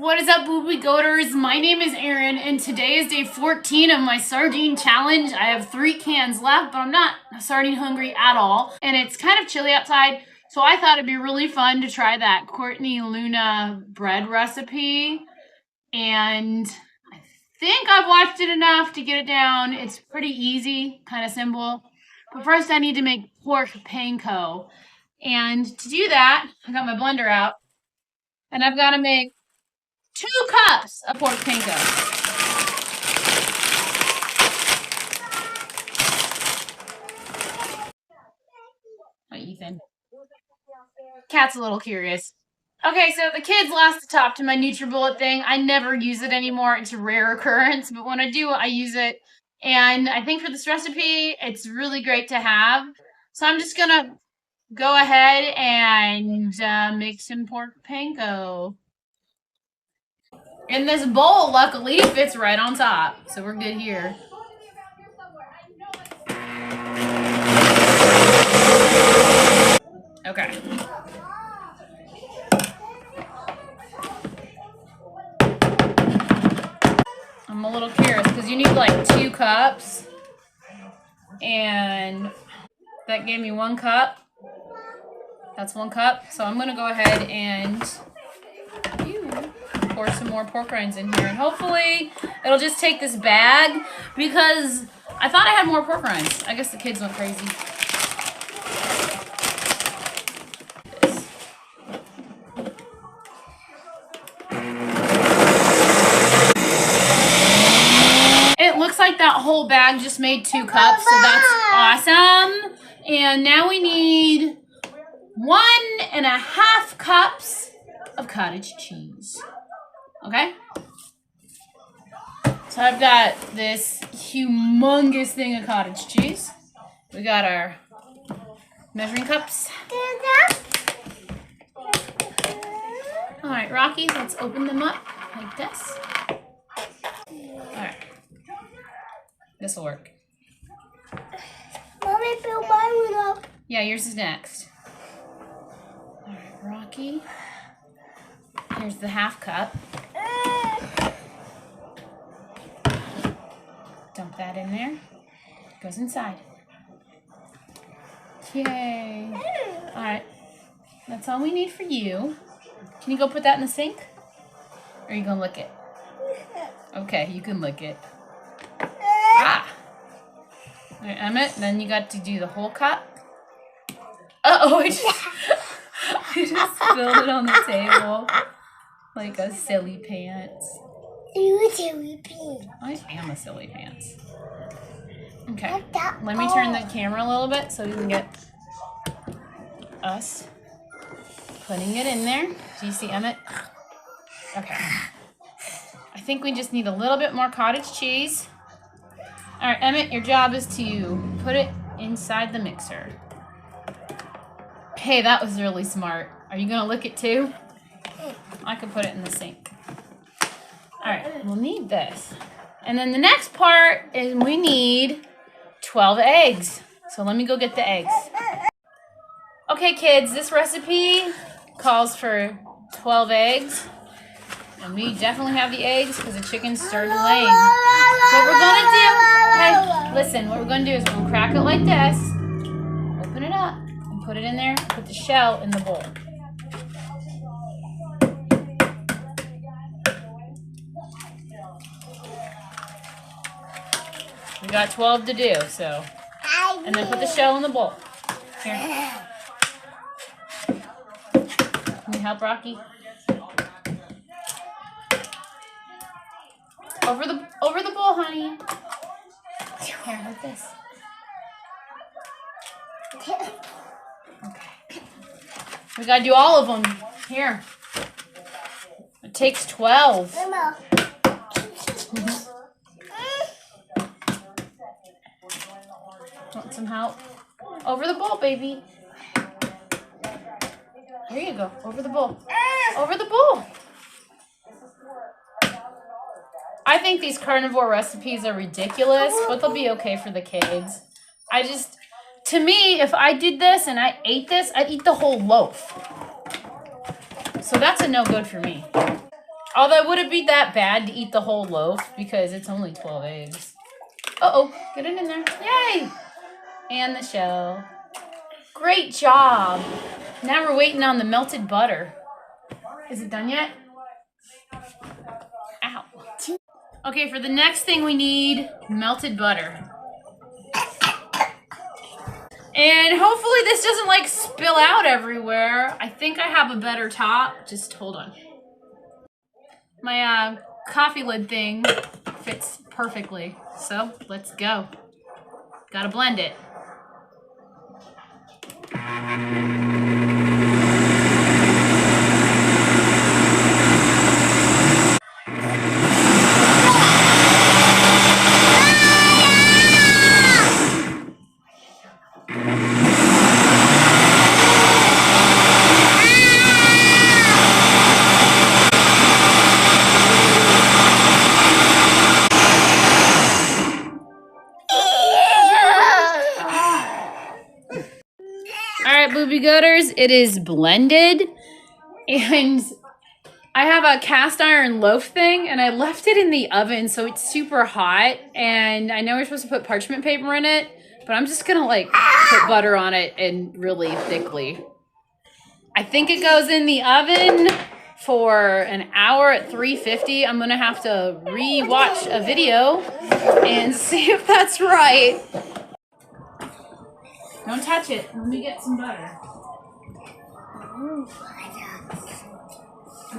What is up, Boobie Goaters? My name is Erin, and today is day 14 of my sardine challenge. I have 3 cans left, but I'm not sardine hungry at all. And it's kind of chilly outside, so I thought it'd be really fun to try that Courtney Luna bread recipe. And I think I've watched it enough to get it down. It's pretty easy, kind of simple. But first I need to make pork panko. And to do that, I got my blender out. And I've got to make 2 cups of pork panko. Hi, Ethan. Cat's a little curious. Okay, so the kids lost the top to my NutriBullet thing. I never use it anymore. It's a rare occurrence, but when I do, I use it. And I think for this recipe, it's really great to have. So I'm just gonna go ahead and make some pork panko. In this bowl, luckily, it fits right on top, so we're good here. Okay. I'm a little curious because you need like 2 cups, and that gave me 1 cup. That's 1 cup, so I'm gonna go ahead and pour some more pork rinds in here, and hopefully it'll just take this bag because I thought I had more pork rinds. I guess the kids went crazy. It looks like that whole bag just made 2 cups, so that's awesome. And now we need 1.5 cups of cottage cheese. Okay? So I've got this humongous thing of cottage cheese. We got our measuring cups. Alright, Rocky, let's open them up like this. Alright. This will work. Mommy, fill my one up. Yeah, yours is next. Alright, Rocky. Here's the 1/2 cup. Dump that in there. Goes inside. Yay. Alright. That's all we need for you. Can you go put that in the sink? Or are you going to lick it? Okay, you can lick it. Ah! Alright, Emmett, then you got to do the whole cup. Uh-oh, I just spilled it on the table. Like a silly pants. You silly pants. I am a silly pants. Okay, let me turn the camera a little bit so we can get us putting it in there. Do you see Emmett? Okay. I think we just need a little bit more cottage cheese. All right, Emmett, your job is to put it inside the mixer. Hey, that was really smart. Are you gonna lick it too? I could put it in the sink. All right, we'll need this. And then the next part is we need 12 eggs. So let me go get the eggs. Okay, kids, this recipe calls for 12 eggs. And we definitely have the eggs because the chickens started laying. What we're gonna do, hey, listen, what we're gonna do is we're gonna crack it like this, open it up, and put it in there, put the shell in the bowl. We got 12 to do, so. And then put the shell in the bowl. Here. Can you help Rocky? Over the bowl, honey. Here, like this. Okay. We gotta do all of them. Here. It takes 12. Want some help? Over the bowl, baby. Here you go. Over the bowl. Over the bowl. I think these carnivore recipes are ridiculous, but they'll be okay for the kids. To me, if I did this and I ate this, I'd eat the whole loaf. So that's a no good for me. Although, would it be that bad to eat the whole loaf? Because it's only 12 eggs. Uh-oh, get it in there. Yay! And the shell. Great job. Now we're waiting on the melted butter. Is it done yet? Ow. Okay, for the next thing we need melted butter. And hopefully this doesn't like spill out everywhere. I think I have a better top. Just hold on. My coffee lid thing fits perfectly. So let's go. Gotta blend it. Boobie Goaters, it is blended, and I have a cast iron loaf thing, and I left it in the oven, so it's super hot, and I know we're supposed to put parchment paper in it, but I'm just gonna like put butter on it and really thickly. I think it goes in the oven for an hour at 350. I'm gonna have to re-watch a video and see if that's right. Don't touch it. Let me get some butter.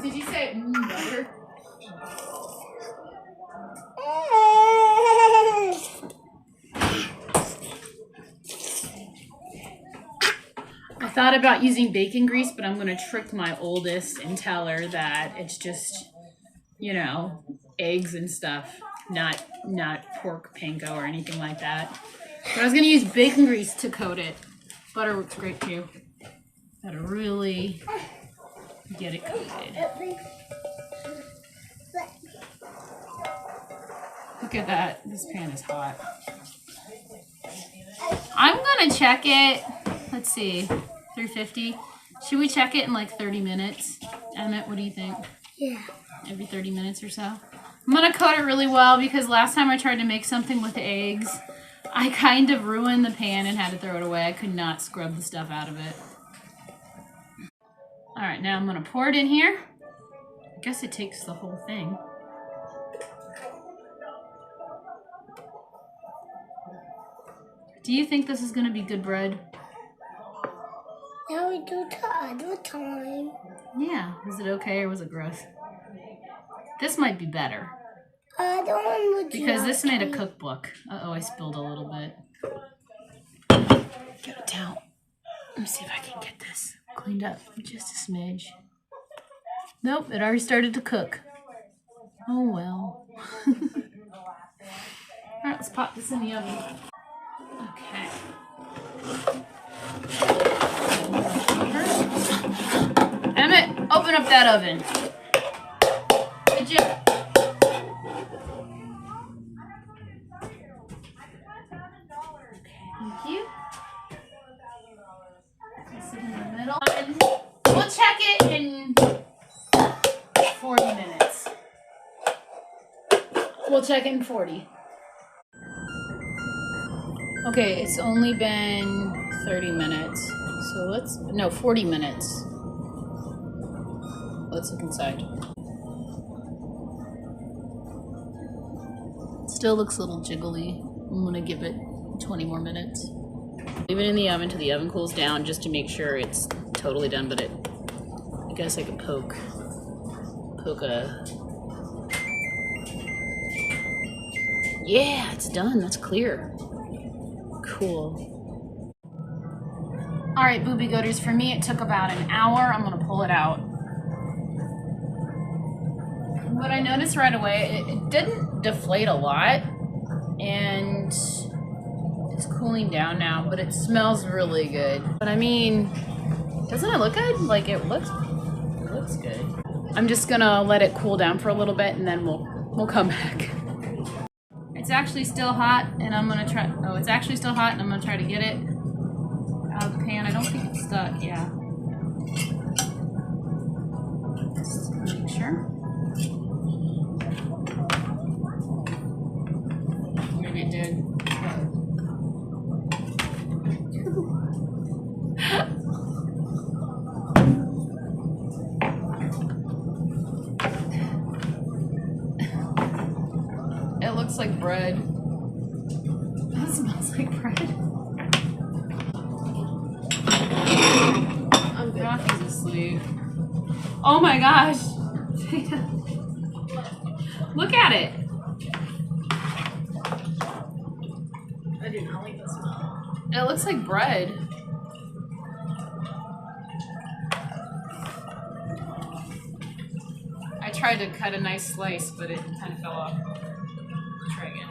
Did you say butter? I thought about using bacon grease, but I'm going to trick my oldest and tell her that it's just, you know, eggs and stuff, not pork panko or anything like that. But I was going to use bacon grease to coat it. Butter works great too. Gotta really get it coated. Look at that. This pan is hot. I'm gonna check it. Let's see. 350. Should we check it in like 30 minutes? Emmett, what do you think? Yeah. Every 30 minutes or so. I'm gonna coat it really well because last time I tried to make something with eggs, I kind of ruined the pan and had to throw it away. I could not scrub the stuff out of it. All right, now I'm gonna pour it in here. I guess it takes the whole thing. Do you think this is gonna be good bread? Now we do the other time. Yeah, was it okay or was it gross? This might be better. I don't want to because this made a cookbook. Uh-oh, I spilled a little bit. Get a towel. Let me see if I can get this cleaned up just a smidge. Nope, it already started to cook. Oh well. Alright, let's pop this in the oven. Okay. Emmett, open up that oven. Good job. Thank you. Place it in the middle. And we'll check it in 40 minutes. We'll check in 40. Okay, it's only been 30 minutes. So 40 minutes. Let's look inside. Still looks a little jiggly. I'm gonna give it 20 more minutes. Leave it in the oven till the oven cools down just to make sure it's totally done, but I guess I could poke a... Yeah, it's done, that's clear. Cool. All right, Boobie Goaters, for me it took about an hour. I'm gonna pull it out. What I noticed right away, it didn't deflate a lot, and it's cooling down now, but it smells really good. But I mean, doesn't it look good? Like it looks good. I'm just gonna let it cool down for a little bit, and then we'll come back. It's actually still hot, and I'm gonna try. Oh, it's actually still hot, and I'm gonna try to get it out of the pan. I don't think it's stuck. Yeah. Just make sure. looks like bread. That smells like bread. Rocky's asleep. Oh my gosh. Look at it. I do not like the smell. It looks like bread. I tried to cut a nice slice, but it kind of fell off. Try again.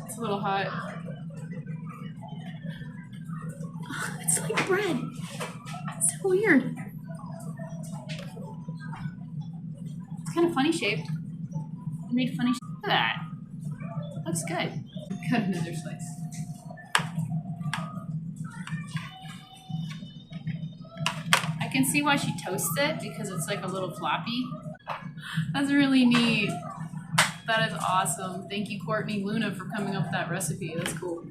It's a little hot. Oh, it's like bread. It's so weird. It's kind of funny shaped. It made funny. Look at that. Looks good. Cut another slice. I can see why she toasts it because it's like a little floppy. That's really neat. That is awesome. Thank you, Courtney Luna, for coming up with that recipe. That's cool.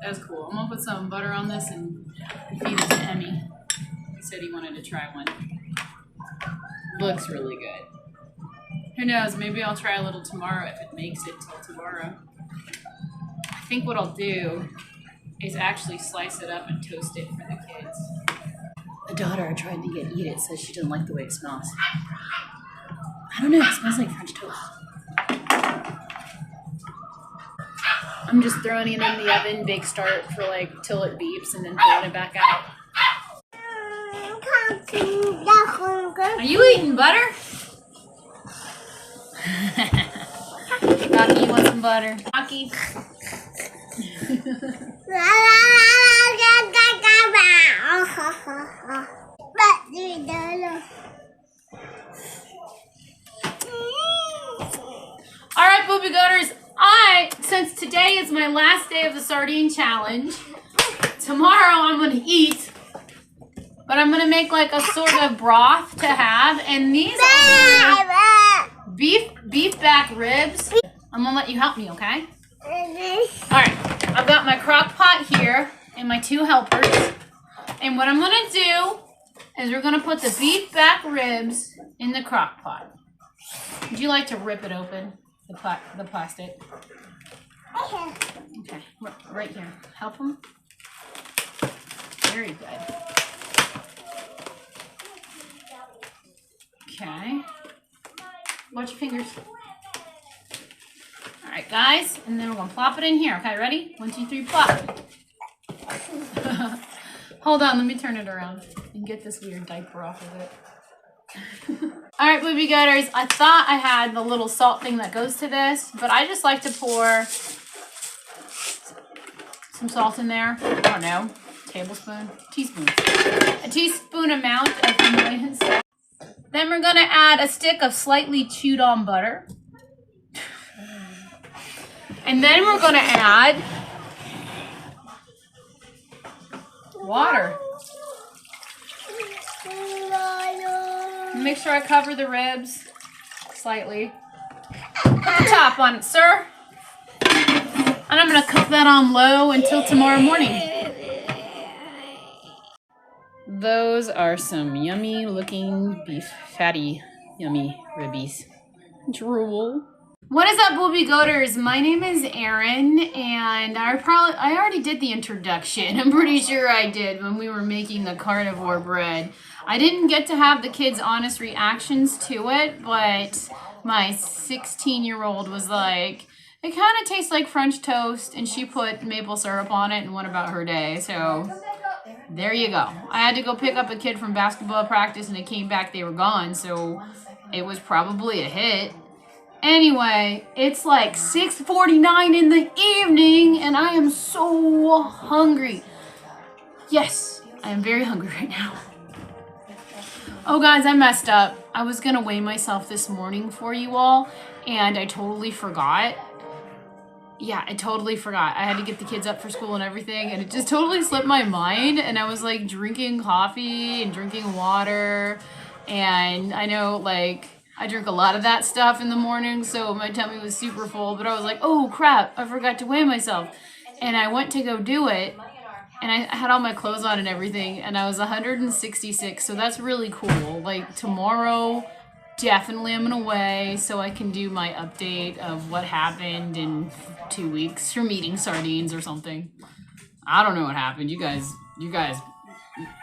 That's cool. I'm gonna put some butter on this and feed it to Emmy. He said he wanted to try one. Looks really good. Who knows? Maybe I'll try a little tomorrow if it makes it till tomorrow. I think what I'll do is actually slice it up and toast it for the kids. The daughter I tried to get eat it says she didn't like the way it smells. I don't know. It smells like French toast. I'm just throwing it in the oven, bake start for like till it beeps, and then pulling it back out. Are you eating butter? Rocky, you want some butter? Rocky. All right, Boobie Goaters. Since today is my last day of the sardine challenge, tomorrow I'm gonna eat, but I'm gonna make like a sort of broth to have, and these are beef back ribs. I'm gonna let you help me, okay? All right, I've got my crock pot here and my two helpers, and what I'm gonna do is we're gonna put the beef back ribs in the crock pot. Would you like to rip it open, the plastic? Okay, right here. Help him. Very good. Okay. Watch your fingers. All right, guys, and then we're gonna plop it in here. Okay, ready? 1, 2, 3, plop. Hold on, let me turn it around and get this weird diaper off of it. All right, Boobie Goaters, I thought I had the little salt thing that goes to this, but I just like to pour some salt in there. I don't know, teaspoon. A teaspoon amount of Himalayan salt. Then we're gonna add a stick of slightly chewed on butter. And then we're gonna add water. Make sure I cover the ribs slightly. Put the top on it, sir. And I'm gonna cook that on low until tomorrow morning. Those are some yummy looking beef fatty, yummy ribbies. Drool. What is up, Boobie Goaters? My name is Erin, and I already did the introduction. I'm pretty sure I did when we were making the carnivore bread. I didn't get to have the kids' honest reactions to it, but my 16-year-old was like, it kind of tastes like French toast, and she put maple syrup on it and went about her day. So there you go. I had to go pick up a kid from basketball practice, and it came back, they were gone, so it was probably a hit. Anyway, it's like 6:49 in the evening, and I am so hungry. Yes, I am very hungry right now. Oh, guys, I messed up. I was going to weigh myself this morning for you all, and I totally forgot. Yeah, I totally forgot. I had to get the kids up for school and everything, and it just totally slipped my mind, and I was, like, drinking coffee and drinking water, and I know, like, I drink a lot of that stuff in the morning, so my tummy was super full, but I was like, oh, crap, I forgot to weigh myself. And I went to go do it, and I had all my clothes on and everything, and I was 166, so that's really cool. Like tomorrow, definitely I'm gonna weigh so I can do my update of what happened in 2 weeks from eating sardines or something. I don't know what happened. You guys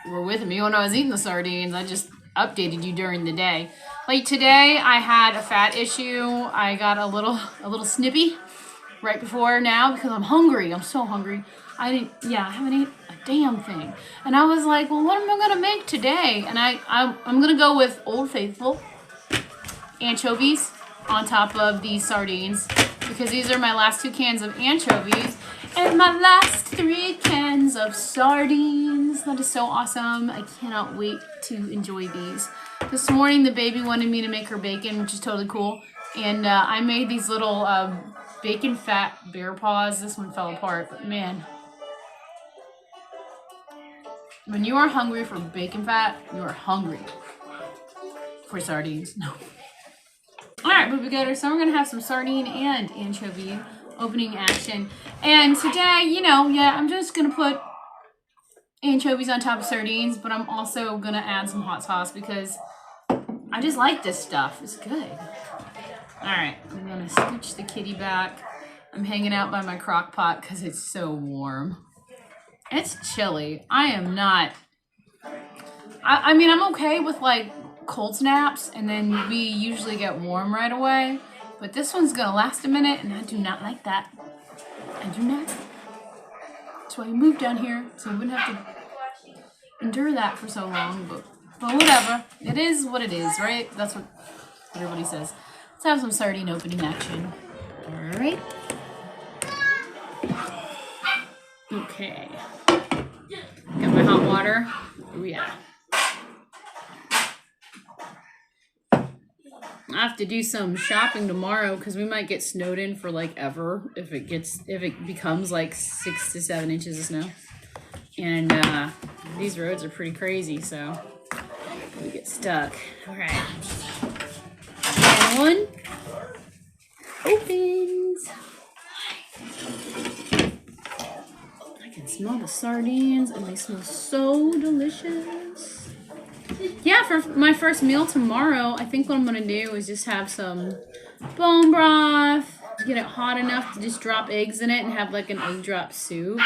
were with me when I was eating the sardines. I just updated you during the day. Like today, I had a fat issue. I got a little snippy right before now because I'm hungry. I'm so hungry. I haven't ate a damn thing. And I was like, well, what am I gonna make today? And I'm gonna go with Old Faithful anchovies on top of these sardines because these are my last 2 cans of anchovies and my last 3 cans of sardines. That is so awesome. I cannot wait to enjoy these. This morning, the baby wanted me to make her bacon, which is totally cool. And I made these little bacon fat bear paws. This one fell apart, but man. When you are hungry for bacon fat, you are hungry for sardines. No. Alright, Boobie Goaters, so we're going to have some sardine and anchovy opening action. And today, you know, I'm just going to put anchovies on top of sardines, but I'm also going to add some hot sauce because I just like this stuff. It's good. Alright, I'm going to scooch the kitty back. I'm hanging out by my crock pot because it's so warm. It's chilly. I am not... I mean, I'm okay with, like, cold snaps, and then we usually get warm right away. But this one's going to last a minute, and I do not like that. I do not. That's why we moved down here, so we wouldn't have to endure that for so long. But whatever. It is what it is, right? That's what everybody says. Let's have some sardine opening action. All right. Okay. Got my hot water. Oh, yeah. I have to do some shopping tomorrow because we might get snowed in for like ever if it becomes like 6 to 7 inches of snow. And these roads are pretty crazy, so we get stuck. All right. And one opens. I can smell the sardines and they smell so delicious. Yeah, for my first meal tomorrow, I think what I'm going to do is just have some bone broth, get it hot enough to just drop eggs in it and have like an egg drop soup.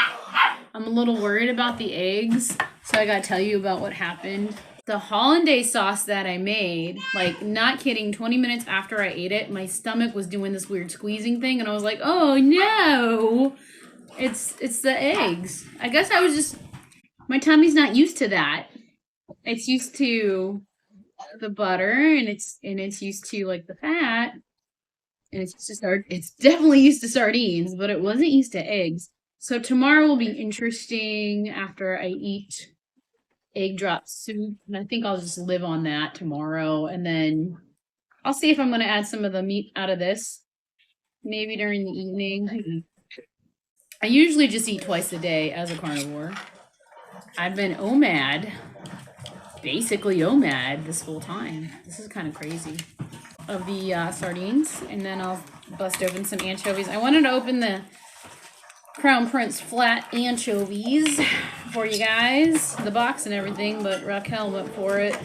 I'm a little worried about the eggs, so I got to tell you about what happened. The hollandaise sauce that I made, like not kidding, 20 minutes after I ate it, my stomach was doing this weird squeezing thing and I was like, oh no, it's the eggs. I guess I was just, my tummy's not used to that. It's used to the butter and it's used to like the fat and it's definitely used to sardines, but it wasn't used to eggs. So tomorrow will be interesting after I eat egg drop soup, and I think I'll just live on that tomorrow, and then I'll see if I'm going to add some of the meat out of this maybe during the evening. I usually just eat twice a day as a carnivore. I've been basically OMAD this whole time. This is kind of crazy. Of the sardines, and then I'll bust open some anchovies. I wanted to open the Crown Prince flat anchovies for you guys, the box and everything, but Raquel went for it.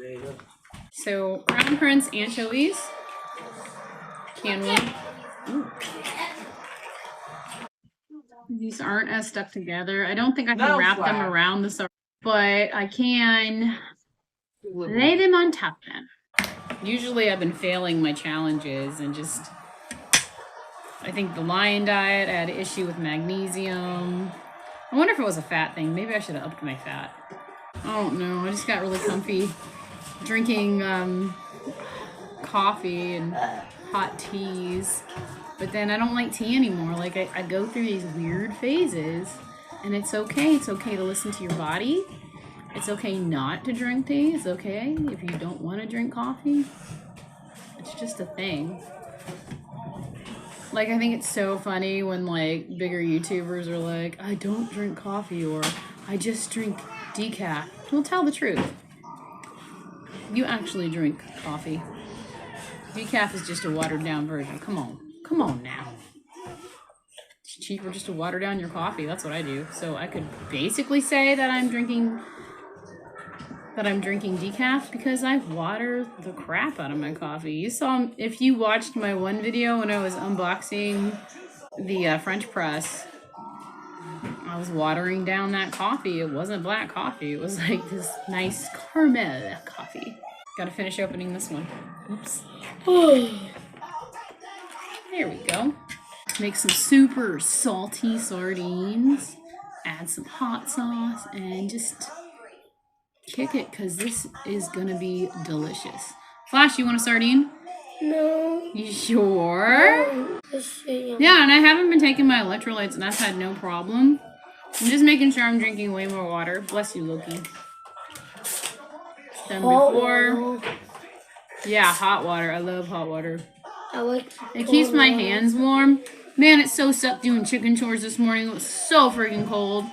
There you go. So Crown Prince anchovies, can one. Ooh. These aren't as stuck together. I don't think I can wrap them around the sardine, but I can lay them on top of them. Usually I've been failing my challenges and just, I think the lion diet, I had an issue with magnesium. I wonder if it was a fat thing. Maybe I should have upped my fat. I don't know. I just got really comfy drinking coffee and hot teas. But then I don't like tea anymore. Like I go through these weird phases and it's okay. It's okay to listen to your body. It's okay not to drink tea. It's okay if you don't want to drink coffee. It's just a thing. Like, I think it's so funny when, like, bigger YouTubers are like, I don't drink coffee, or I just drink decaf. Well, tell the truth. You actually drink coffee. Decaf is just a watered down version. Come on. Come on now. It's cheaper just to water down your coffee. That's what I do. So I could basically say that I'm drinking decaf because I water the crap out of my coffee. You saw, if you watched my one video when I was unboxing the French press, I was watering down that coffee. It wasn't black coffee. It was like this nice caramel coffee. Gotta finish opening this one. Oops. There we go. Make some super salty sardines. Add some hot sauce and just kick it because this is gonna be delicious. Flash, you want a sardine? No. You sure? No. Yeah, and I haven't been taking my electrolytes and I've had no problem. I'm just making sure I'm drinking way more water. Bless you, Loki. Done before. Yeah, hot water. I love hot water. I like it keeps my hands warm. Man, it so sucked doing chicken chores this morning. It was so freaking cold.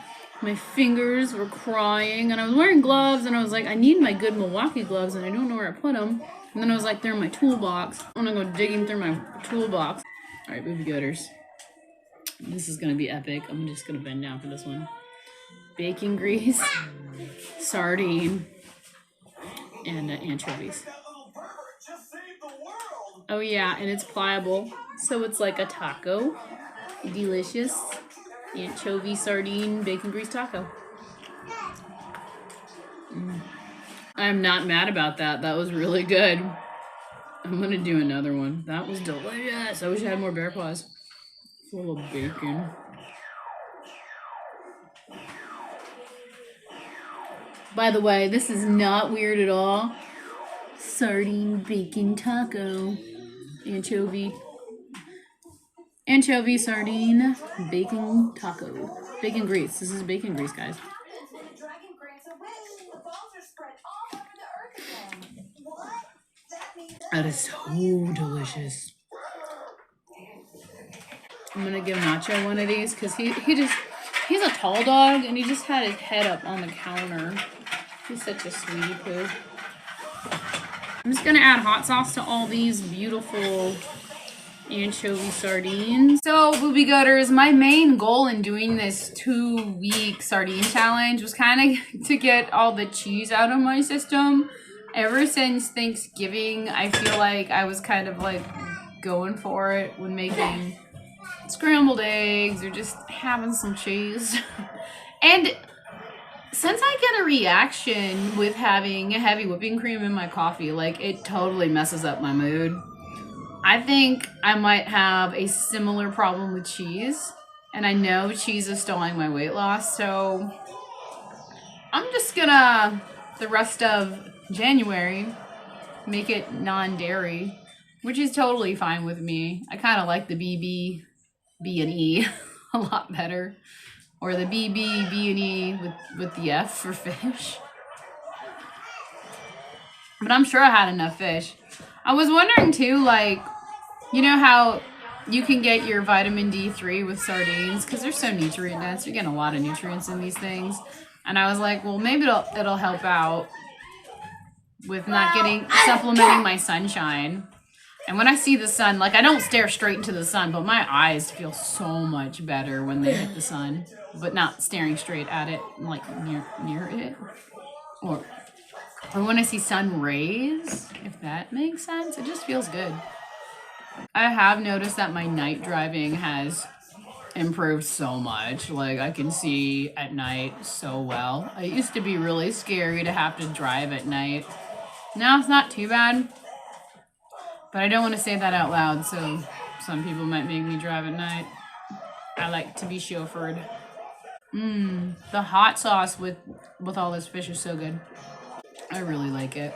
My fingers were crying, and I was wearing gloves, and I was like, I need my good Milwaukee gloves, and I don't know where I put them. And then I was like, they're in my toolbox. I'm gonna go digging through my toolbox. All right, Boobie Goaters. This is gonna be epic. I'm just gonna bend down for this one. Bacon grease, sardine, and anchovies. Oh yeah, and it's pliable, so it's like a taco. Delicious. Anchovy, sardine, bacon grease taco. I'm not mad about that. That was really good. I'm gonna do another one. That was delicious. I wish I had more bear paws. Full of bacon. By the way, this is not weird at all. Sardine bacon taco. Anchovy, sardine, bacon taco. Bacon grease. This is bacon grease, guys. That is so delicious. I'm gonna give Nacho one of these because he's a tall dog and he just had his head up on the counter. He's such a sweetie poo. I'm just gonna add hot sauce to all these beautiful anchovy sardines. So, Boobie Goaters, my main goal in doing this 2-week sardine challenge was kind of to get all the cheese out of my system. Ever since Thanksgiving, I feel like I was kind of like going for it when making scrambled eggs or just having some cheese. And since I get a reaction with having heavy whipping cream in my coffee, like it totally messes up my mood. I think I might have a similar problem with cheese, and I know cheese is stalling my weight loss, so I'm just gonna, the rest of January, make it non-dairy, which is totally fine with me. I kind of like the B and E a lot better, or the B and E with the F for fish. But I'm sure I had enough fish. I was wondering too, like, you know how you can get your vitamin D3 with sardines because they're so nutrient dense. You're getting a lot of nutrients in these things. And I was like, well, maybe it'll help out with not supplementing my sunshine. And when I see the sun, like I don't stare straight into the sun, but my eyes feel so much better when they hit the sun, but not staring straight at it, like near it. Or when I see sun rays, if that makes sense, it just feels good. I have noticed that my night driving has improved so much. Like I can see at night so well. It used to be really scary to have to drive at night. Now it's not too bad. But I don't want to say that out loud, so some people might make me drive at night. I like to be chauffeured. The hot sauce with all this fish is so good. I really like it.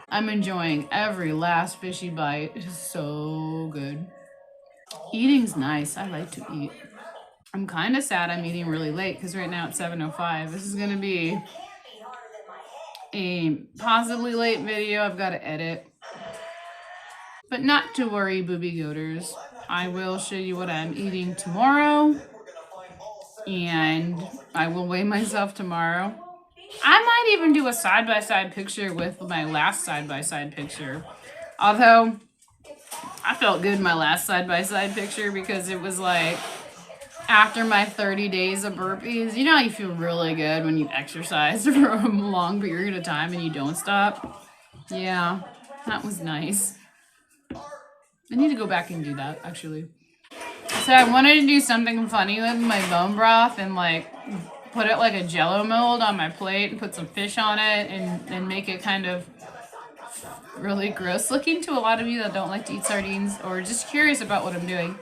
I'm enjoying every last fishy bite. It is so good. Eating's nice. I like to eat. I'm kind of sad I'm eating really late because right now it's 7:05. This is going to be a possibly late video. I've got to edit. But not to worry, Boobie Goaters. I will show you what I'm eating tomorrow. And I will weigh myself tomorrow. I might even do a side-by-side picture with my last side-by-side picture. Although, I felt good in my last side-by-side picture because it was like, after my 30 days of burpees. You know how you feel really good when you exercise for a long period of time and you don't stop? Yeah, that was nice. I need to go back and do that, actually. So I wanted to do something funny with my bone broth and like put it like a jello mold on my plate and put some fish on it and make it kind of really gross looking to a lot of you that don't like to eat sardines or just curious about what I'm doing.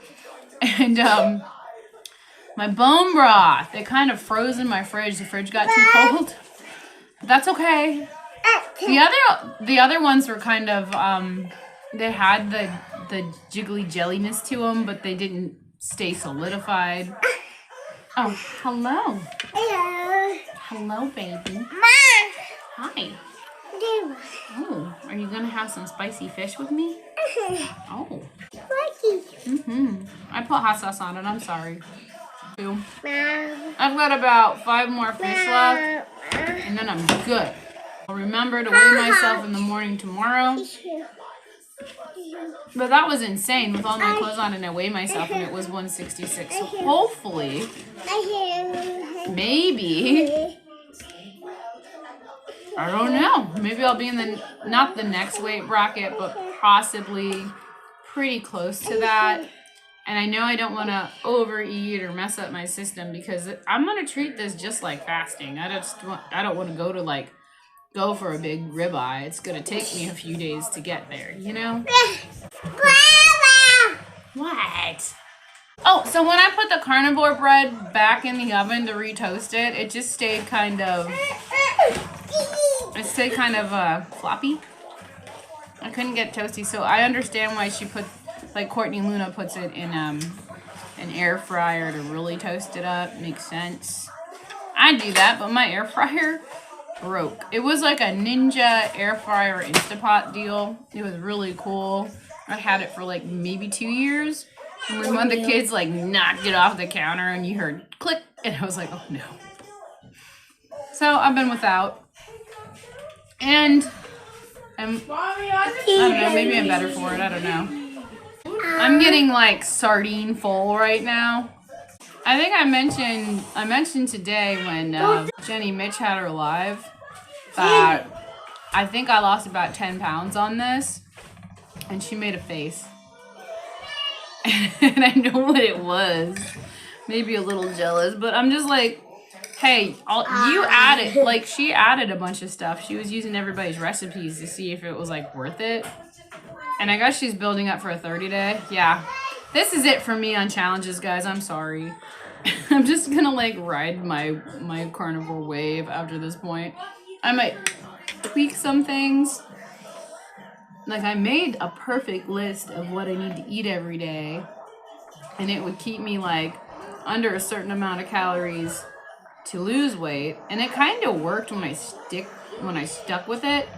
And my bone broth, it kind of froze in my fridge. The fridge got too cold. But that's okay. The other ones were kind of they had the jiggly jelliness to them, but they didn't stay solidified. Oh, hello. Hello. Hello, baby. Ma. Hi. Oh, are you gonna have some spicy fish with me? Oh. I put hot sauce on it. I'm sorry. I've got about 5 more fish left, and then I'm good. I'll remember to weigh myself in the morning tomorrow. But that was insane with all my clothes on, and I weighed myself, and it was 166. So hopefully, maybe, I don't know. Maybe I'll be in the, not the next weight bracket, but possibly pretty close to that. And I know I don't want to overeat or mess up my system because I'm going to treat this just like fasting. I don't want to go for a big ribeye. It's going to take me a few days to get there, you know? What? Oh, so when I put the carnivore bread back in the oven to retoast it, it just stayed kind of floppy. I couldn't get toasty, so I understand why she put, like Courtney Luna puts it in an air fryer to really toast it up. Makes sense. I do that, but my air fryer broke. It was like a Ninja air fryer Instapot deal. It was really cool. I had it for like maybe 2 years. And when one of the kids like knocked it off the counter and you heard click, and I was like, oh no. So I've been without. And I don't know, maybe I'm better for it. I don't know. I'm getting like sardine full right now. I think I mentioned today when Jenny Mitch had her live that I think I lost about 10 pounds on this, and she made a face. And I know what it was. Maybe a little jealous, but I'm just like, hey, you added, like she added a bunch of stuff. She was using everybody's recipes to see if it was like worth it. And I guess she's building up for a 30-day. Yeah. This is it for me on challenges, guys. I'm sorry. I'm just gonna like ride my carnivore wave after this point. I might tweak some things. Like I made a perfect list of what I need to eat every day, and it would keep me like under a certain amount of calories to lose weight, and it kind of worked when I stuck with it.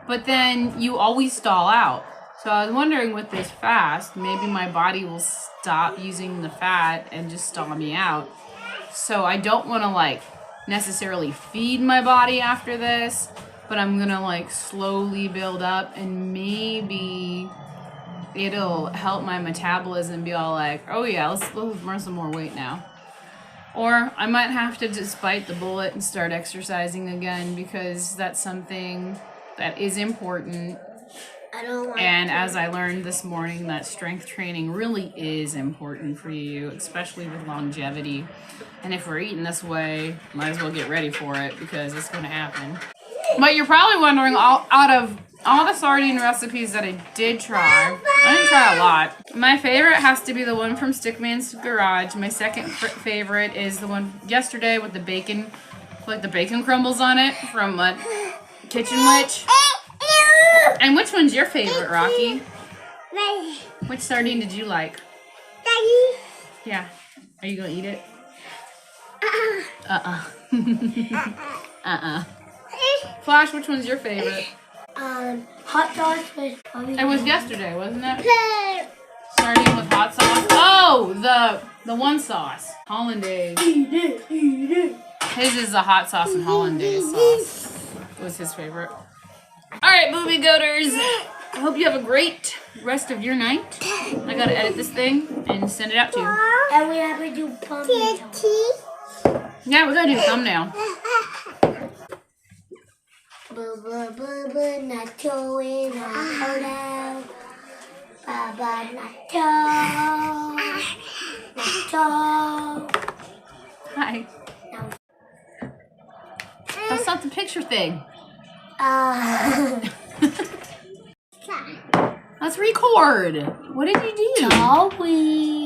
But then you always stall out. So I was wondering with this fast, maybe my body will stop using the fat and just stall me out. So I don't want to like necessarily feed my body after this, but I'm gonna like slowly build up, and maybe it'll help my metabolism be all like, oh yeah, let's burn some more weight now. Or I might have to just bite the bullet and start exercising again, because that's something that is important. And as I learned this morning, that strength training really is important for you, especially with longevity. And if we're eating this way, might as well get ready for it, because it's going to happen. But you're probably wondering, out of all the sardine recipes that I did try, I didn't try a lot. My favorite has to be the one from Stickman's Garage. My second favorite is the one yesterday with the bacon, like the bacon crumbles on it from Kitchen Witch. And which one's your favorite, Rocky? Which sardine did you like? Daddy. Yeah. Are you gonna eat it? Flash, which one's your favorite? Hot sauce with It was yesterday, wasn't it? Sardine with hot sauce. Oh, the one sauce. Hollandaise. His is the hot sauce and hollandaise sauce. Was his favorite. Alright, Boobie Goaters. I hope you have a great rest of your night. I gotta edit this thing and send it out to you. And we have to do thumbnail. Yeah, we gotta do a thumbnail. Nacho is on Baba Nacho. Nacho. Hi. That's not the picture thing. Let's record. What did you do? Sorry.